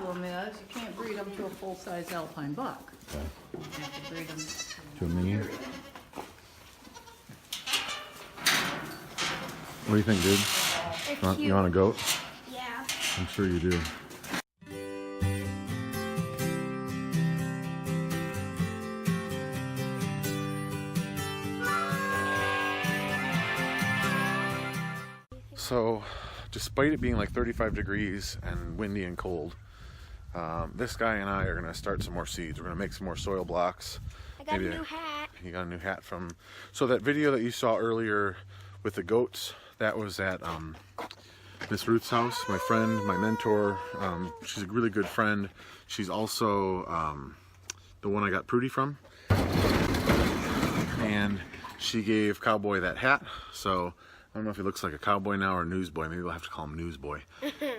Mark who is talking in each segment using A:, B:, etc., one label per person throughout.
A: problem is you can't breed them to a full-size alpine buck.
B: Okay.
A: You have to breed them
B: To a mini. What do you think, dude? You want a goat?
C: Yeah.
B: I'm sure you do. So, despite it being like 35 degrees and windy and cold, this guy and I are going to start some more seeds. We're going to make some more soil blocks.
C: I got a new hat.
B: You got a new hat from... So that video that you saw earlier with the goats, that was at Miss Ruth's house, my friend, my mentor. She's a really good friend. She's also the one I got Prudy from. And she gave Cowboy that hat, so... I don't know if he looks like a cowboy now or a newsboy. Maybe we'll have to call him Newsboy.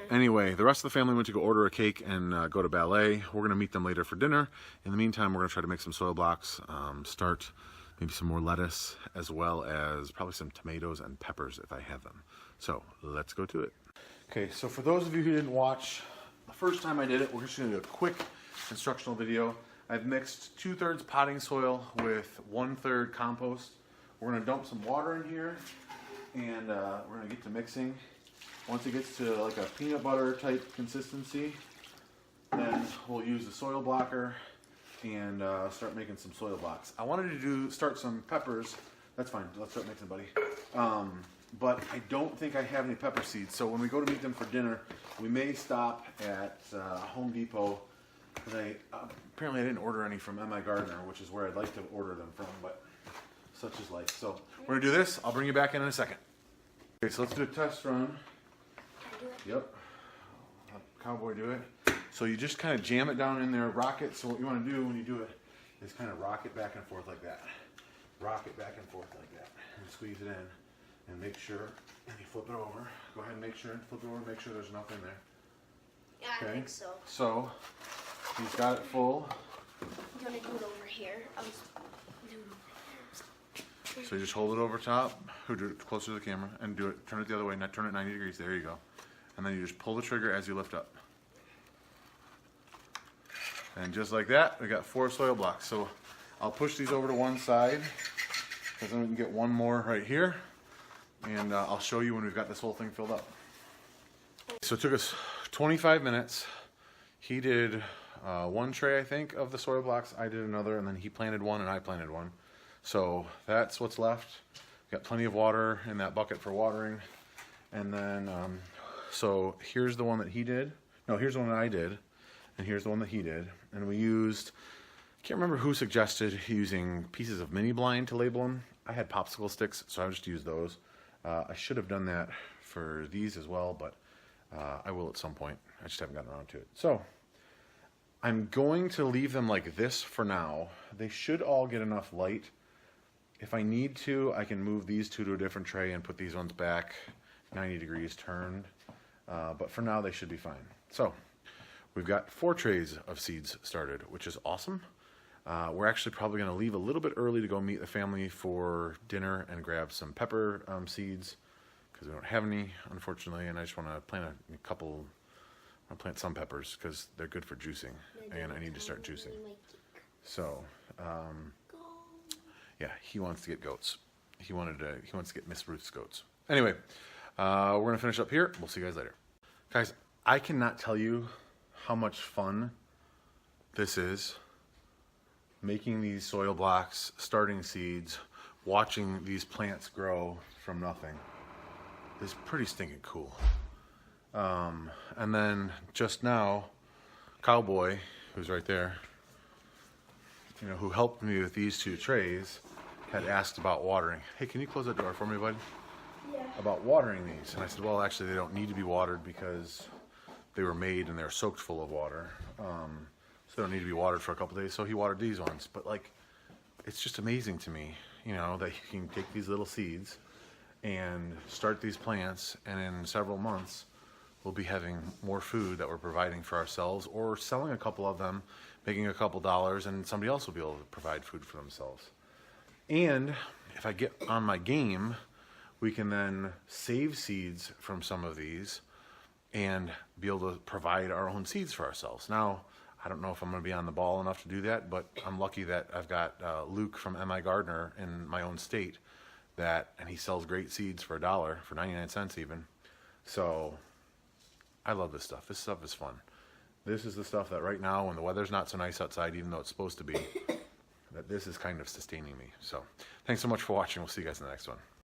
B: Anyway, the rest of the family went to go order a cake and go to ballet. We're going to meet them later for dinner. In the meantime, we're going to try to make some soil blocks, start maybe some more lettuce, as well as probably some tomatoes and peppers if I have them. So let's go to it. Okay, so for those of you who didn't watch the first time I did it, we're just going to do a quick instructional video. I've mixed 2/3 potting soil with 1/3 compost. We're going to dump some water in here. And we're going to get to mixing. Once it gets to like a peanut butter type consistency, then we'll use the soil blocker and start making some soil blocks. I wanted to start some peppers. That's fine, let's start mixing, buddy. But I don't think I have any pepper seeds, so when we go to meet them for dinner, we may stop at Home Depot. Apparently I didn't order any from M.I. Gardner, which is where I'd like to order them from, but such is life. So we're gonna do this. I'll bring you back in a second. Okay, so let's do a test run.
C: Can I do it?
B: Yep. Have Cowboy do it. So you just kind of jam it down in there, rock it. So what you want to do when you do it is kind of rock it back and forth like that. Rock it back and forth like that. And squeeze it in and make sure, and you flip it over. Go ahead and make sure, flip it over, make sure there's nothing there.
C: Yeah, I think so.
B: So he's got it full.
C: I'm gonna do it over here.
B: So you just hold it over top, do it closer to the camera, and do it, turn it the other way, turn it 90 degrees, there you go. And then you just pull the trigger as you lift up. And just like that, we got 4 soil blocks. So I'll push these over to one side, because then we can get one more right here. And I'll show you when we've got this whole thing filled up. So it took us 25 minutes. He did one tray, I think, of the soil blocks. I did another, and then he planted one and I planted one. So that's what's left. Got plenty of water in that bucket for watering. And then, so here's the one that he did. No, here's the one that I did. And here's the one that he did. And we used, I can't remember who suggested using pieces of mini blind to label them. I had popsicle sticks, so I just used those. I should have done that for these as well, but I will at some point. I just haven't gotten around to it. So I'm going to leave them like this for now. They should all get enough light. If I need to, I can move these two to a different tray and put these ones back 90 degrees turned. But for now, they should be fine. So we've got 4 trays of seeds started, which is awesome. We're actually probably going to leave a little bit early to go meet the family for dinner and grab some pepper seeds, because we don't have any, unfortunately, and I just want to plant a couple. I'll plant some peppers because they're good for juicing, and I need to start juicing. So, yeah, he wants to get goats. He wants to get Miss Ruth's goats. Anyway, we're gonna finish up here. We'll see you guys later, guys. I cannot tell you how much fun this is. Making these soil blocks, starting seeds, watching these plants grow from nothing is pretty stinking cool. And then just now, Cowboy, who's right there, you know, who helped me with these 2 trays, had asked about watering. Hey, can you close that door for me, bud?
C: Yeah.
B: About watering these. And I said, well, actually, they don't need to be watered because they were made and they're soaked full of water. So they don't need to be watered for a couple days. So he watered these ones. But, like, it's just amazing to me, you know, that you can take these little seeds and start these plants, and in several months, we'll be having more food that we're providing for ourselves, or selling a couple of them, making a couple dollars, and somebody else will be able to provide food for themselves. And if I get on my game, we can then save seeds from some of these and be able to provide our own seeds for ourselves. Now, I don't know if I'm going to be on the ball enough to do that, but I'm lucky that I've got Luke from MI Gardener in my own state, and he sells great seeds for $1, for 99 cents even. So I love this stuff. This stuff is fun. This is the stuff that right now, when the weather's not so nice outside, even though it's supposed to be, that this is kind of sustaining me. So thanks so much for watching. We'll see you guys in the next one.